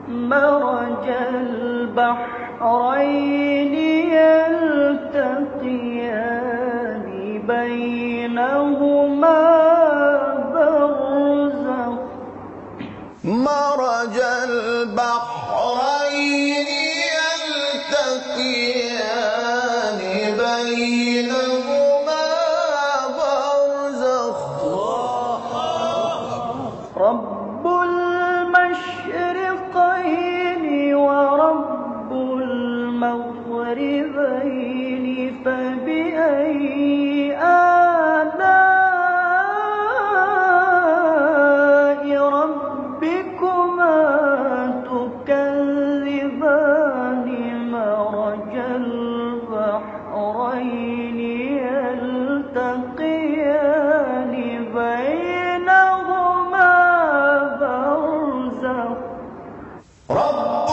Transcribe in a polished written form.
مرج البحرين يلتقيان بينهما برزخ مرج البحرين يلتقيان بينهما برزخ رب المشرقين ورب المغربين فبأي آلاء ربكما تكذبان مرج البحرين يلتقيان بينهما برزخ رب